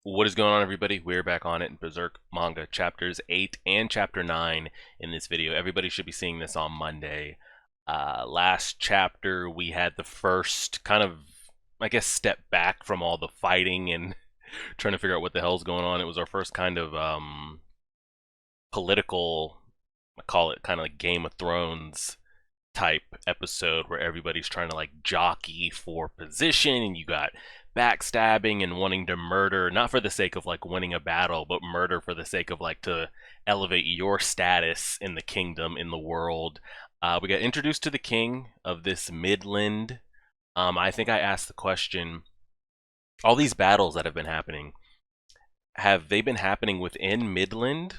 What is going on, everybody? We're back on it in Berserk Manga chapters 8 and chapter 9 in this video. Everybody should be seeing this on Monday. Last chapter, we had the first kind of, I guess, step back from all the fighting and trying to figure out what the hell's going on. It was our first kind of political, I call it kind of like Game of Thrones type episode where everybody's trying to like jockey for position, and you got backstabbing and wanting to murder, not for the sake of like winning a battle, but murder for the sake of like to elevate your status in the kingdom, in the world. We got introduced to the king of this Midland. I think I asked the question, all these battles that have been happening, have they been happening within Midland,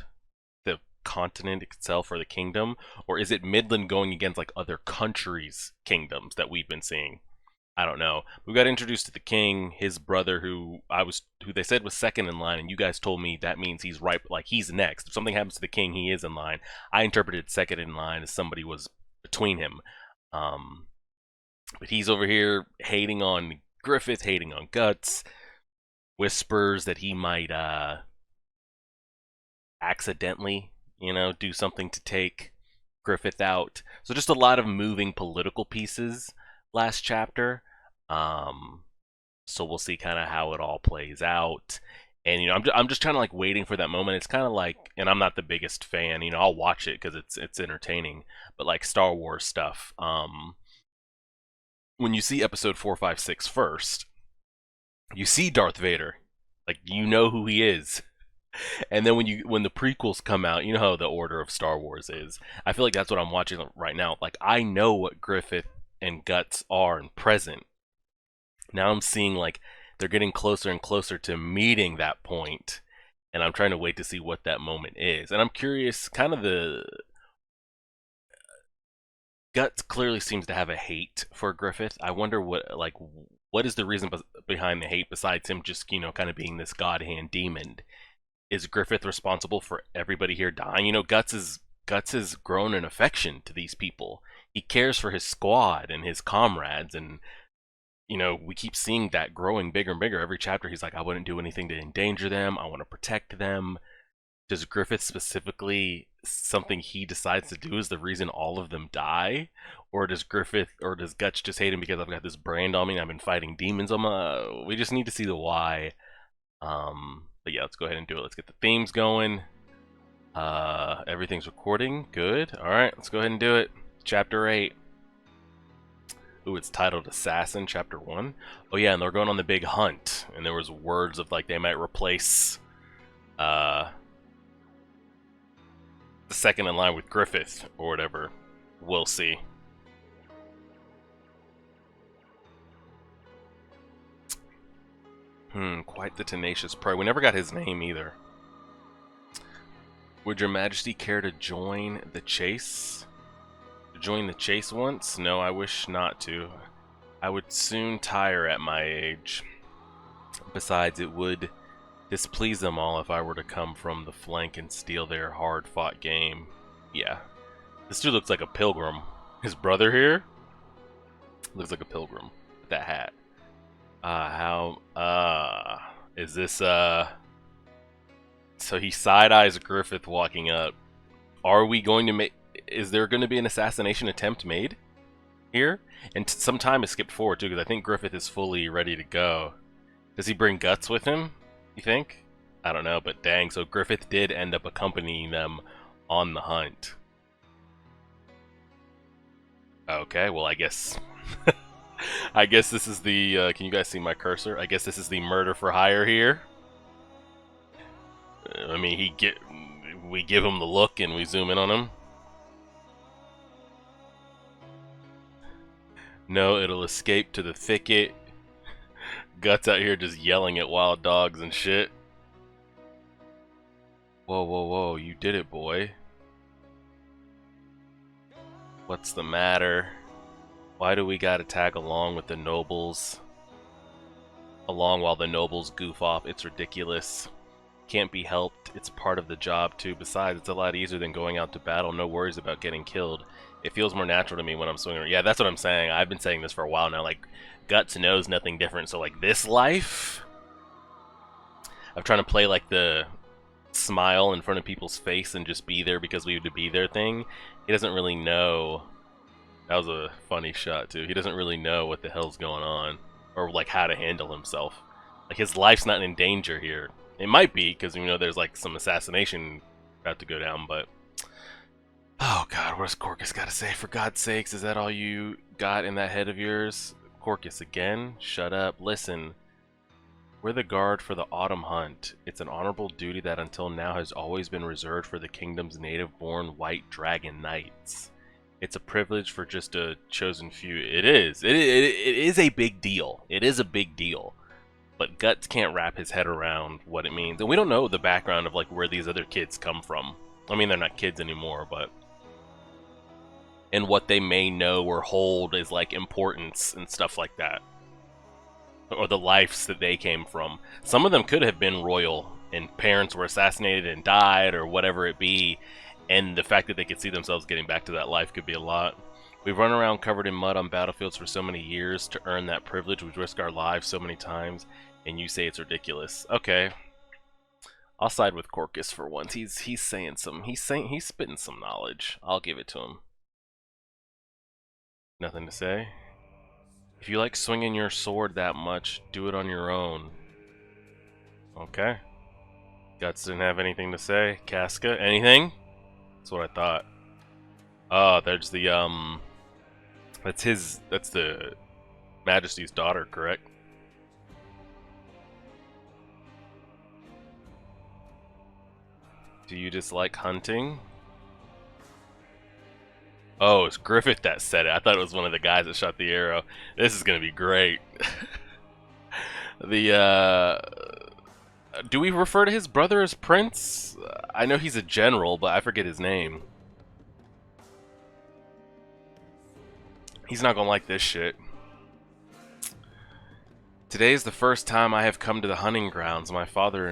the continent itself, or the kingdom, or is it Midland going against like other countries' kingdoms that we've been seeing? I don't know. We got introduced to the king, his brother, who they said was second in line, and you guys told me that means he's right, like he's next. If something happens to the king, he is in line. I interpreted second in line as somebody was between him. But he's over here hating on Griffith, hating on Guts, whispers that he might accidentally, do something to take Griffith out. So just a lot of moving political pieces last chapter. So we'll see kind of how it all plays out. And I'm just kind of like waiting for that moment. It's kind of like, and I'm not the biggest fan. I'll watch it because it's entertaining. But like Star Wars stuff, when you see episode 4, 5, 6 first, you see Darth Vader, like you know who he is. And then when the prequels come out, you know how the order of Star Wars is. I feel like that's what I'm watching right now. Like I know what Griffith and Guts are and present. Now I'm seeing like they're getting closer and closer to meeting that point, and I'm trying to wait to see what that moment is. And I'm curious, kind of the Guts clearly seems to have a hate for Griffith. I wonder what is the reason behind the hate besides him just kind of being this god hand demon. Is Griffith responsible for everybody here dying? Guts has grown an affection to these people. He cares for his squad and his comrades, and we keep seeing that growing bigger and bigger. Every chapter he's like, I wouldn't do anything to endanger them, I want to protect them. Does Griffith specifically, something he decides to do is the reason all of them die? Or does Guts just hate him because I've got this brand on me and I've been fighting demons on my... We just need to see the why. But yeah, let's go ahead and do it. Let's get the themes going. Everything's recording. Good. Alright, let's go ahead and do it. Chapter 8. Ooh, it's titled Assassin, Chapter 1. Oh yeah, and they're going on the big hunt. And there was words of like they might replace the second in line with Griffith or whatever. We'll see. Quite the tenacious prey. We never got his name either. Would your majesty care to join the chase? Join the chase once? No, I wish not to. I would soon tire at my age. Besides, it would displease them all if I were to come from the flank and steal their hard-fought game. Yeah. This dude looks like a pilgrim. His brother here looks like a pilgrim with that hat. Is this, so he side-eyes Griffith walking up. Are we going to make... Is there going to be an assassination attempt made here? And some time is skipped forward, too, because I think Griffith is fully ready to go. Does he bring Guts with him, you think? I don't know, but dang, so Griffith did end up accompanying them on the hunt. Okay, well, I guess... I guess this is the, can you guys see my cursor? I guess this is the murder for hire here. I mean, we give him the look and we zoom in on him. No, it'll escape to the thicket. Guts out here just yelling at wild dogs and shit. Whoa, whoa, whoa, you did it, boy. What's the matter? Why do we gotta tag along with the nobles? Along while the nobles goof off, it's ridiculous. Can't be helped, it's part of the job too. Besides, it's a lot easier than going out to battle, no worries about getting killed. It feels more natural to me when I'm swinging around. Yeah, that's what I'm saying. I've been saying this for a while now. Like, Guts knows nothing different, so like this life, of trying to play like the smile in front of people's face and just be there because we had to be there thing. He doesn't really know. That was a funny shot too. He doesn't really know what the hell's going on or like how to handle himself. Like his life's not in danger here. It might be because you know there's like some assassination about to go down, but oh god, what's Corcus got to say? For God's sakes, is that all you got in that head of yours? Corcus again? Shut up. Listen. We're the guard for the autumn hunt. It's an honorable duty that until now has always been reserved for the kingdom's native-born white dragon knights. It's a privilege for just a chosen few. It is. It is a big deal. It is a big deal. But Guts can't wrap his head around what it means. And we don't know the background of like where these other kids come from. I mean, they're not kids anymore, but... and what they may know or hold as like importance and stuff like that. Or the lives that they came from. Some of them could have been royal and parents were assassinated and died or whatever it be, and the fact that they could see themselves getting back to that life could be a lot. We've run around covered in mud on battlefields for so many years to earn that privilege. We've risked our lives so many times, and you say it's ridiculous. Okay, I'll side with Corcus for once. He's spitting some knowledge. I'll give it to him. Nothing to say. If you like swinging your sword that much, do it on your own. Okay. Guts didn't have anything to say. Casca, anything? That's what I thought. Oh, there's the, that's the Majesty's daughter, correct? Do you dislike hunting? Oh, it's Griffith that said it. I thought it was one of the guys that shot the arrow. This is gonna be great. Do we refer to his brother as Prince? I know he's a general, but I forget his name. He's not gonna like this shit. Today is the first time I have come to the hunting grounds. My father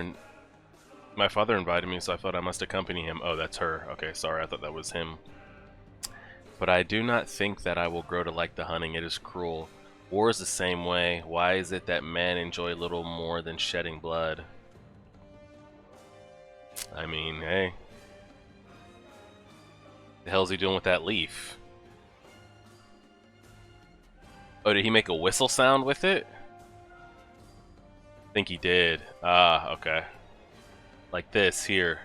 invited me, so I thought I must accompany him. Oh, that's her. Okay, sorry, I thought that was him. But I do not think that I will grow to like the hunting. It is cruel. War is the same way. Why is it that men enjoy little more than shedding blood? I mean, hey. The hell's he doing with that leaf? Oh, did he make a whistle sound with it? I think he did. Ah, okay. Like this, here.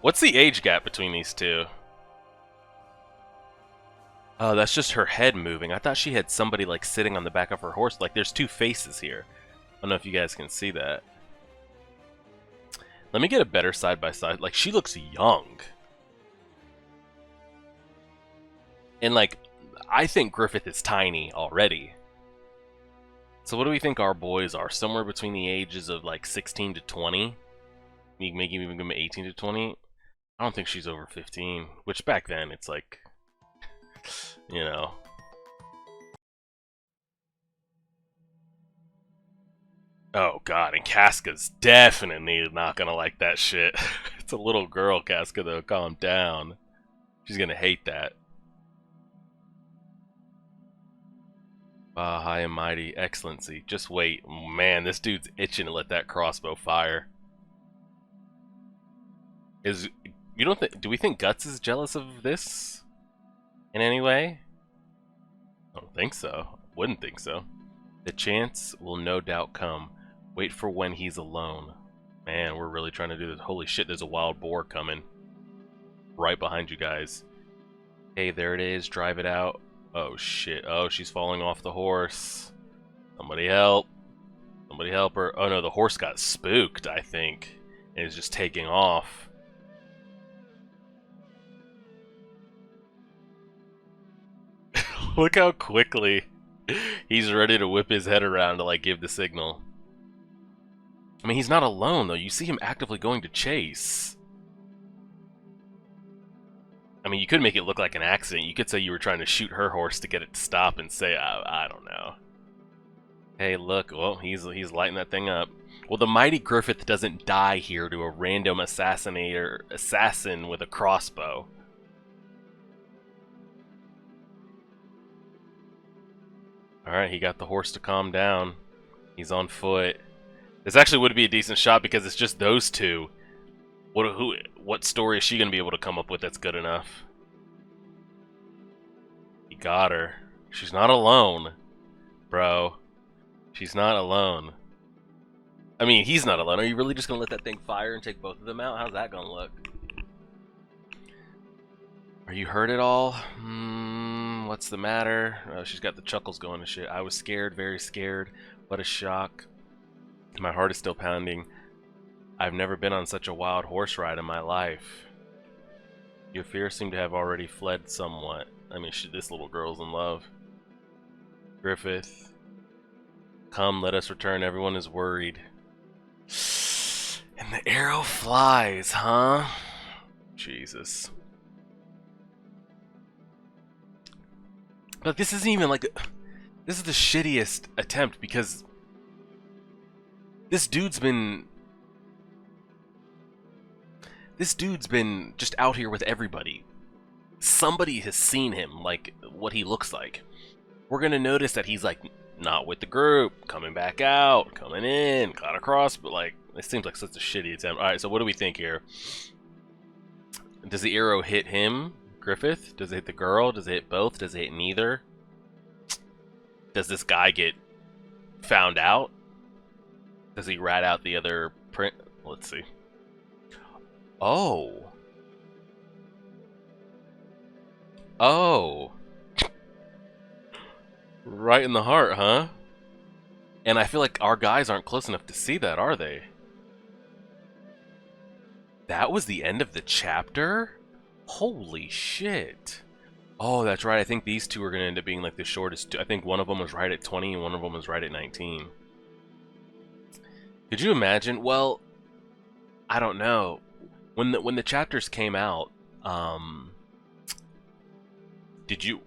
What's the age gap between these two? Oh, that's just her head moving. I thought she had somebody like sitting on the back of her horse. Like there's two faces here. I don't know if you guys can see that. Let me get a better side by side. Like she looks young. And like, I think Griffith is tiny already. So what do we think our boys are? Somewhere between the ages of like 16 to 20? Maybe even give them 18 to 20? I don't think she's over 15. Which back then, it's like... you know. Oh god, and Casca's definitely not gonna like that shit. It's a little girl, Casca, though. Calm down. She's gonna hate that. Ah, high and mighty, excellency. Just wait. Man, this dude's itching to let that crossbow fire. You don't think... do we think Guts is jealous of this? In any way? I don't think so. Wouldn't think so. The chance will no doubt come. Wait for when he's alone. Man, we're really trying to do this. Holy shit, there's a wild boar coming. Right behind you guys. Hey, there it is. Drive it out. Oh shit. Oh, she's falling off the horse. Somebody help. Somebody help her. Oh no, the horse got spooked, I think. And is just taking off. Look how quickly he's ready to whip his head around to like give the signal. I mean, he's not alone though. You see him actively going to chase. I mean, you could make it look like an accident. You could say you were trying to shoot her horse to get it to stop and say, I don't know. Hey, look. Well, he's lighting that thing up. Well, the mighty Griffith doesn't die here to a random assassin with a crossbow. Alright, he got the horse to calm down. He's on foot. This actually would be a decent shot because it's just those two. What story is she gonna be able to come up with that's good enough? He got her. She's not alone, bro. She's not alone. I mean, he's not alone. Are you really just gonna let that thing fire and take both of them out? How's that gonna look? Are you hurt at all? What's the matter? Oh, she's got the chuckles going and shit. I was scared, very scared. What a shock. My heart is still pounding. I've never been on such a wild horse ride in my life. Your fears seem to have already fled somewhat. I mean, this little girl's in love. Griffith. Come, let us return. Everyone is worried. And the arrow flies, huh? Jesus. But this isn't even like... This is the shittiest attempt because... This dude's been just out here with everybody. Somebody has seen him, like, what he looks like. We're gonna notice that he's, like, not with the group, coming back out, coming in, caught across, but, like, it seems like such a shitty attempt. Alright, so what do we think here? Does the arrow hit him, Griffith? Does it hit the girl? Does it hit both? Does it hit neither? Does this guy get found out? Does he rat out the other print? Let's see. Oh. Oh. Right in the heart, huh? And I feel like our guys aren't close enough to see that, are they? That was the end of the chapter? Holy shit. Oh, that's right. I think these two are going to end up being like the shortest. I think one of them was right at 20 and one of them was right at 19. Could you imagine? Well, I don't know. When the chapters came out, did you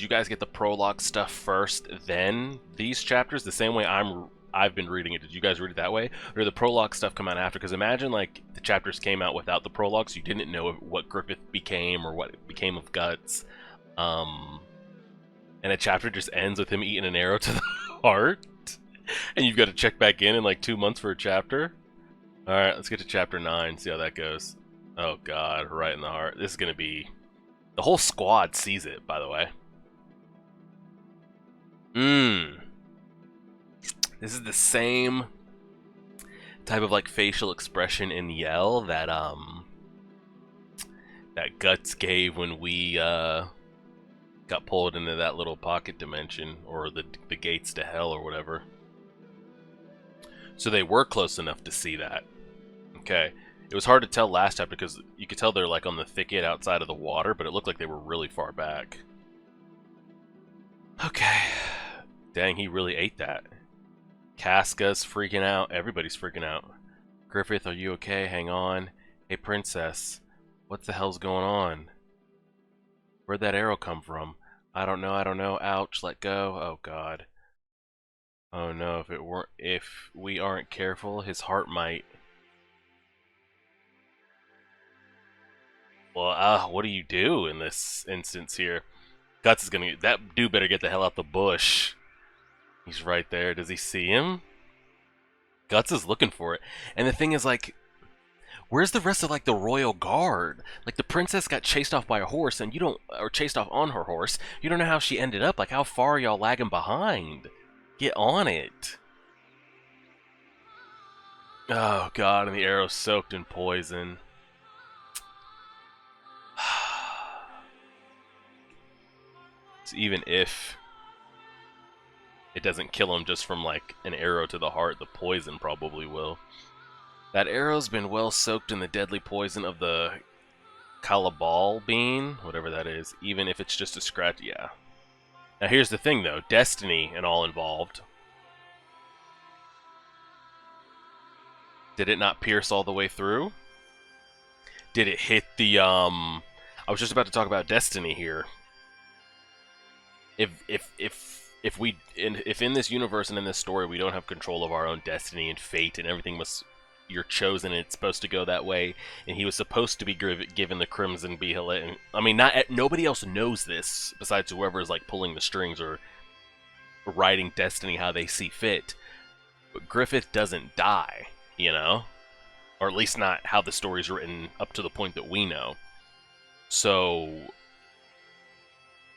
guys get the prologue stuff first, then these chapters? The same way I've been reading it. Did you guys read it that way, or did the prologue stuff come out after? Because imagine like the chapters came out without the prologue, so you didn't know what Griffith became or what became of Guts, and a chapter just ends with him eating an arrow to the heart, and you've got to check back in like 2 months for a chapter. All right, let's get to chapter 9. See how that goes. Oh God, right in the heart. This is gonna be. The whole squad sees it, by the way. This is the same type of like facial expression and yell that that Guts gave when we got pulled into that little pocket dimension, or the gates to hell or whatever. So they were close enough to see that. Okay. It was hard to tell last chapter because you could tell they're like on the thicket outside of the water, but it looked like they were really far back. Okay. Dang, he really ate that. Casca's freaking out. Everybody's freaking out. Griffith, are you okay? Hang on. Hey, princess. What the hell's going on? Where'd that arrow come from? I don't know, I don't know. Ouch, let go. Oh, God. Oh, no, if we aren't careful, his heart might... Well, what do you do in this instance here? Guts is gonna... That dude better get the hell out the bush. He's right there. Does he see him? Guts is looking for it. And the thing is, like... Where's the rest of, like, the royal guard? Like, the princess got chased off by a horse, and you don't... Or chased off on her horse. You don't know how she ended up. Like, how far are y'all lagging behind? Get on it. Oh, God. And the arrow's soaked in poison. So even if it doesn't kill him just from like an arrow to the heart, the poison probably will. That arrow's been well soaked in the deadly poison of the Calabal bean, whatever that is, even if it's just a scratch. Yeah. Now here's the thing though, destiny and all involved. Did it not pierce all the way through? Did it hit the I was just about to talk about destiny here. If in this universe and in this story we don't have control of our own destiny and fate and everything you're chosen and it's supposed to go that way, and he was supposed to be given the Crimson Behelit, and I mean nobody else knows this besides whoever is like pulling the strings or writing destiny how they see fit. But Griffith doesn't die, you know? Or at least not how the story's written up to the point that we know. So,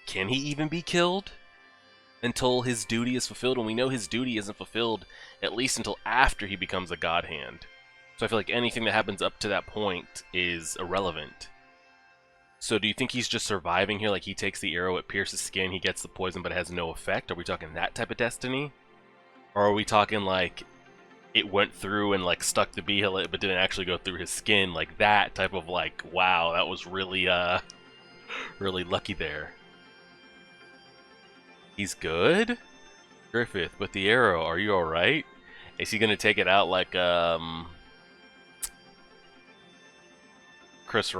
can he even be killed until his duty is fulfilled? And we know his duty isn't fulfilled at least until after he becomes a god hand. So I feel like anything that happens up to that point is irrelevant. So do you think he's just surviving here? Like he takes the arrow, it pierces skin, he gets the poison, but it has no effect? Are we talking that type of destiny? Or are we talking like it went through and like stuck the bee but didn't actually go through his skin? Like that type of like, wow, that was really really lucky there. He's good? Griffith, with the arrow, are you alright? Is he gonna take it out like Chris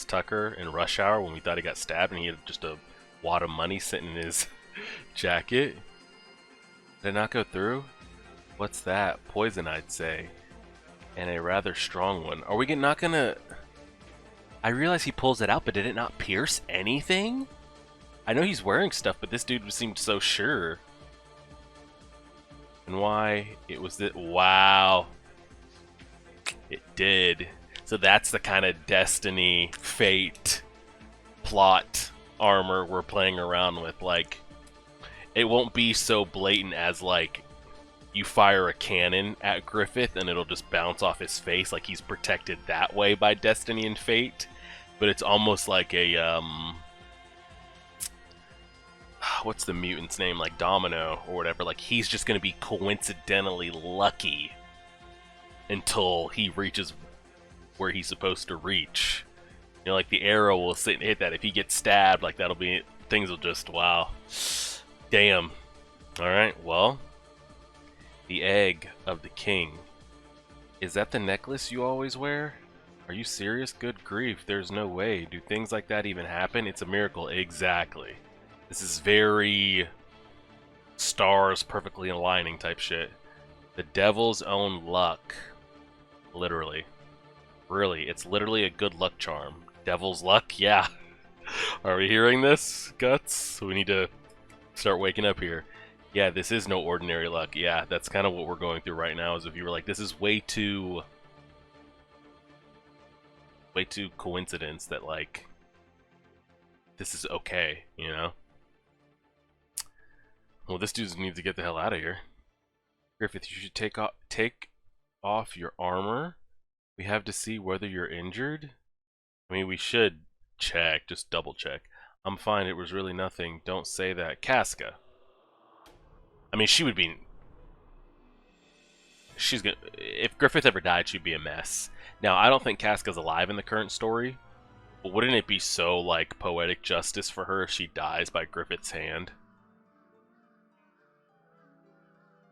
Tucker in Rush Hour when we thought he got stabbed and he had just a wad of money sitting in his jacket? Did it not go through? What's that? Poison, I'd say. And a rather strong one. Are we not gonna... I realize he pulls it out, but did it not pierce anything? I know he's wearing stuff, but this dude seemed so sure. And why? It was that... Wow. It did. So that's the kind of destiny, fate, plot, armor we're playing around with. Like, it won't be so blatant as, like, you fire a cannon at Griffith and it'll just bounce off his face. Like, he's protected that way by destiny and fate. But it's almost like a, what's the mutant's name? Like, Domino or whatever. Like, he's just going to be coincidentally lucky until he reaches where he's supposed to reach. You know, like the arrow will sit and hit that. If he gets stabbed, like that'll be... Things will just... Wow. Damn. Alright, well. The egg of the king. Is that the necklace you always wear? Are you serious? Good grief. There's no way. Do things like that even happen? It's a miracle. Exactly. This is very... stars perfectly aligning type shit. The devil's own luck. Literally. Really, it's literally a good luck charm. Devil's luck? Yeah. Are we hearing this, Guts? We need to start waking up here. Yeah, this is no ordinary luck. Yeah, that's kind of what we're going through right now, as if you were like, this is way too coincidence that, like, this is okay, you know? Well, this dude needs to get the hell out of here. Griffith, you should take off your armor. We have to see whether you're injured. I mean, we should check, just double check. I'm fine, it was really nothing. Don't say that. Casca. I mean, she would be... She's gonna... If Griffith ever died, she'd be a mess. Now, I don't think Casca's alive in the current story, but wouldn't it be so, like, poetic justice for her if she dies by Griffith's hand?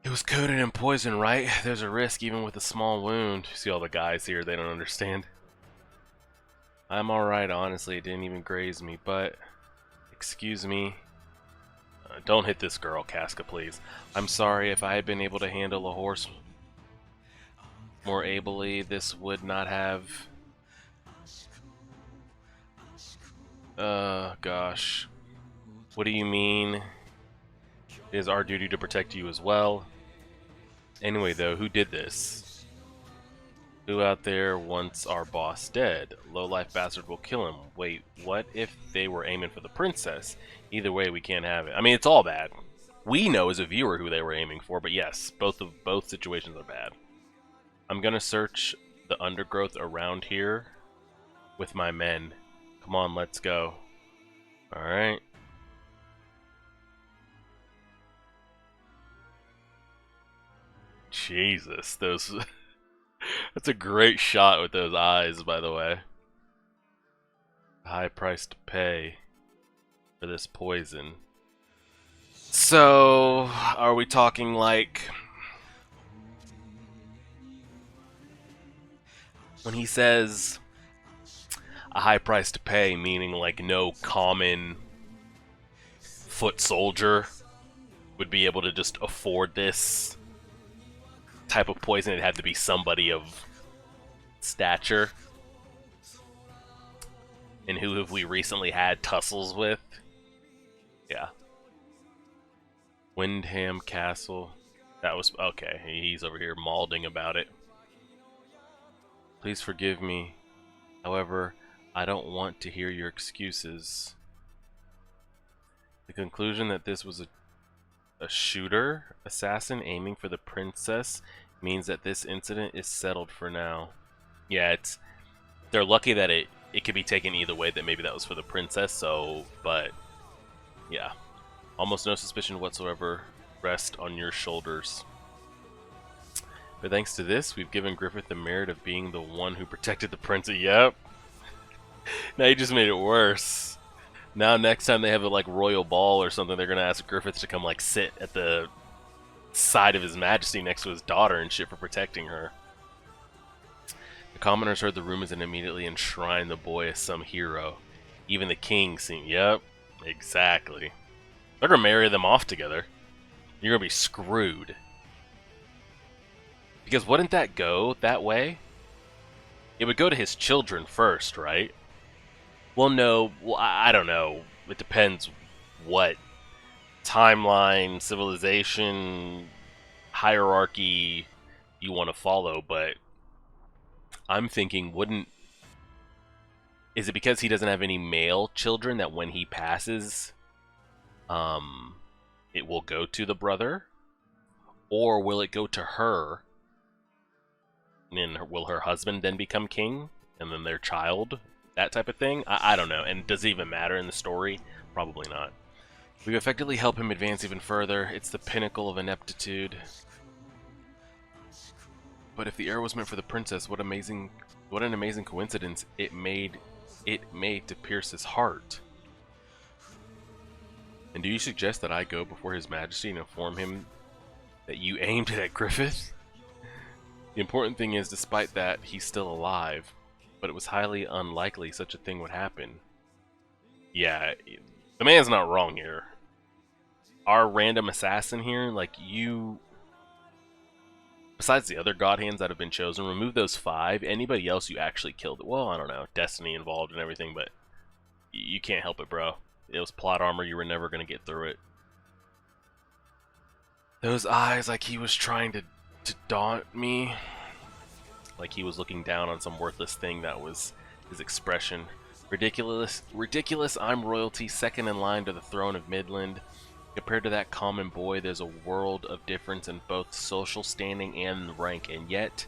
It was coated in poison, right? There's a risk even with a small wound. See all the guys here, they don't understand. I'm alright, honestly. It didn't even graze me, but... Excuse me. Don't hit this girl, Casca, please. I'm sorry. If I had been able to handle a horse more ably, this would not have... Gosh. What do you mean? It is our duty to protect you as well. Anyway, though, who did this? Who out there wants our boss dead? Low-life bastard will kill him. Wait, what if they were aiming for the princess? Either way, we can't have it. I mean, it's all bad. We know as a viewer who they were aiming for, but yes, both situations are bad. I'm gonna search the undergrowth around here with my men. Come on, let's go. Alright. Jesus, those... That's a great shot with those eyes, by the way. High price to pay for this poison. So, are we talking like... When he says a high price to pay, meaning like no common foot soldier would be able to just afford this type of poison. It had to be somebody of stature. And who have we recently had tussles with? Yeah. Windham Castle. That was okay. He's over here mauling about it. Please forgive me. However, I don't want to hear your excuses. The conclusion that this was a shooter assassin aiming for the princess means that this incident is settled for now. Yeah, they're lucky that it could be taken either way, that maybe that was for the princess, so, but yeah. Almost no suspicion whatsoever rest on your shoulders. But thanks to this, we've given Griffith the merit of being the one who protected the princess. Yep. Now you just made it worse. Now next time they have a like royal ball or something, they're gonna ask Griffith to come like sit at the side of his majesty next to his daughter and shit for protecting her. The commoners heard the rumors and immediately enshrined the boy as some hero. Even the king seemed, yep, exactly. They're gonna marry them off together. You're gonna be screwed. Because wouldn't that go that way? It would go to his children first, right? Well, no, well, I don't know. It depends what timeline, civilization, hierarchy you want to follow, but I'm thinking, is it because he doesn't have any male children that when he passes, it will go to the brother? Or will it go to her? And will her husband then become king? And then their child? That type of thing? I don't know. And does it even matter in the story? Probably not. We effectively help him advance even further. It's the pinnacle of ineptitude. But if the arrow was meant for the princess, what an amazing coincidence it made to pierce his heart. And do you suggest that I go before his majesty and inform him that you aimed it at Griffith? The important thing is, despite that, he's still alive. But it was highly unlikely such a thing would happen. Yeah, the man's not wrong here. Our random assassin here, like you... Besides the other god hands that have been chosen, remove those 5. Anybody else you actually killed. Well, I don't know. Destiny involved and everything, but you can't help it, bro. It was plot armor. You were never going to get through it. Those eyes, like he was trying to daunt me. Like he was looking down on some worthless thing. That was his expression. Ridiculous, I'm royalty, second in line to the throne of Midland. Compared to that common boy, there's a world of difference in both social standing and rank, and yet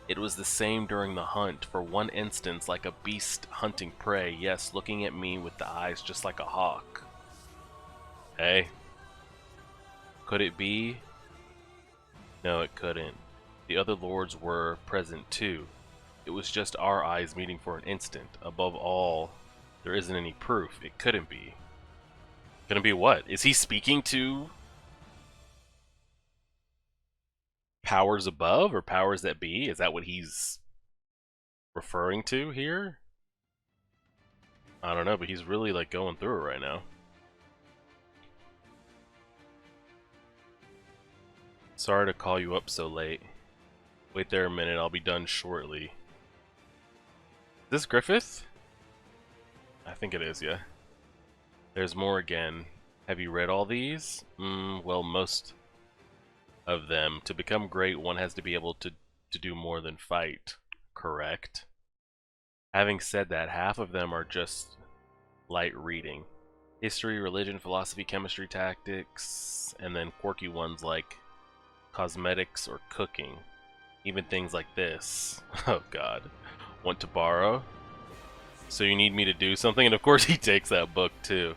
it was the same during the hunt. For one instance, like a beast hunting prey, yes, looking at me with the eyes just like a hawk. Hey, could it be? No, it couldn't. The other lords were present too. It was just our eyes meeting for an instant. Above all, there isn't any proof. It couldn't be. Couldn't be what? Is he speaking to powers above or powers that be? Is that what he's referring to here? I don't know, but he's really like going through it right now. Sorry to call you up so late. Wait there a minute, I'll be done shortly. Is this Griffith? I think it is, yeah. There's more again. Have you read all these? Well, most of them. To become great, one has to be able to do more than fight. Correct. Having said that, half of them are just light reading. History, religion, philosophy, chemistry, tactics, and then quirky ones like cosmetics or cooking. Even things like this. Oh god. Want to borrow? So you need me to do something? And of course he takes that book too.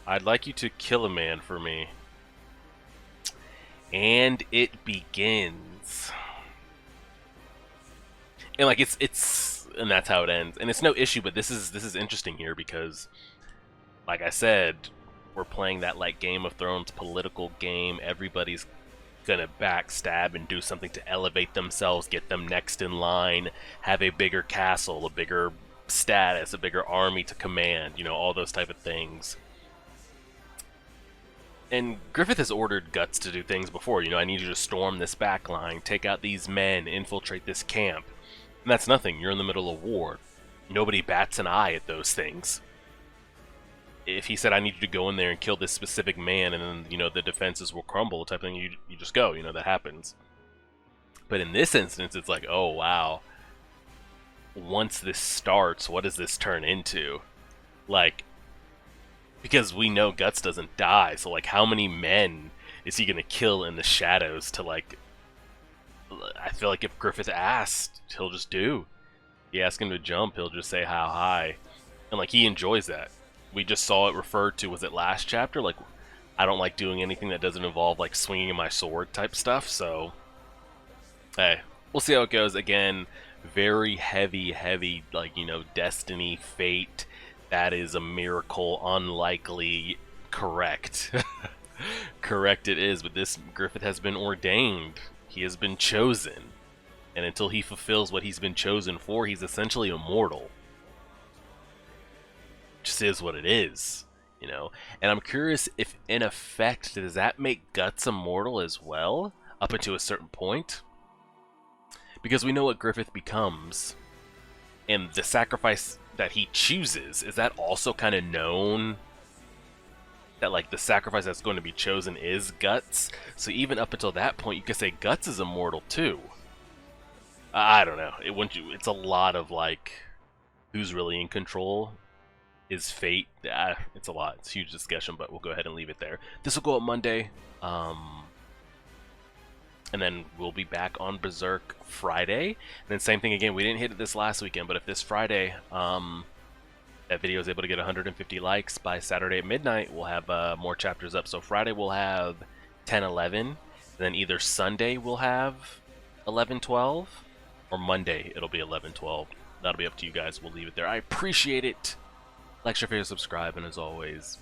I'd like you to kill a man for me. And it begins. And like it's and that's how it ends. And it's no issue, but this is interesting here because like I said, we're playing that like Game of Thrones political game. Everybody's gonna backstab and do something to elevate themselves, get them next in line, have a bigger castle, a bigger status, a bigger army to command, you know, all those type of things. And Griffith has ordered Guts to do things before, you know, I need you to storm this back line, take out these men, infiltrate this camp. And that's nothing, you're in the middle of war. Nobody bats an eye at those things. if he said, I need you to go in there and kill this specific man, and then, you know, the defenses will crumble type thing, you just go, you know, that happens. But in this instance, it's like, oh, wow. Once this starts, what does this turn into? Like, because we know Guts doesn't die, so, like, how many men is he going to kill in the shadows to, like... I feel like if Griffith asked, he'll just do. You ask him to jump, he'll just say how high. And, like, he enjoys that. We just saw it referred to, was it last chapter? Like, I don't like doing anything that doesn't involve, like, swinging my sword type stuff, so... Hey, we'll see how it goes. Again, very heavy, like, you know, destiny, fate. That is a miracle, unlikely, correct. Correct it is, but this Griffith has been ordained. He has been chosen. And until he fulfills what he's been chosen for, he's essentially immortal. Just is what it is, you know? And I'm curious if, in effect, does that make Guts immortal as well? Up until a certain point? Because we know what Griffith becomes, and the sacrifice that he chooses, is that also kind of known? That, like, the sacrifice that's going to be chosen is Guts? So even up until that point, you could say Guts is immortal too. I don't know. It's a lot of, like, who's really in control? Is fate? It's a lot. It's a huge discussion, but we'll go ahead and leave it there. This will go up Monday. And then we'll be back on Berserk Friday. And then same thing again, we didn't hit it this last weekend, but if this Friday that video is able to get 150 likes by Saturday at midnight, we'll have more chapters up. So Friday we'll have 10-11, and then either Sunday we'll have 11-12, or Monday it'll be 11-12. That'll be up to you guys. We'll leave it there. I appreciate it. Like, share, favorite, subscribe, and as always,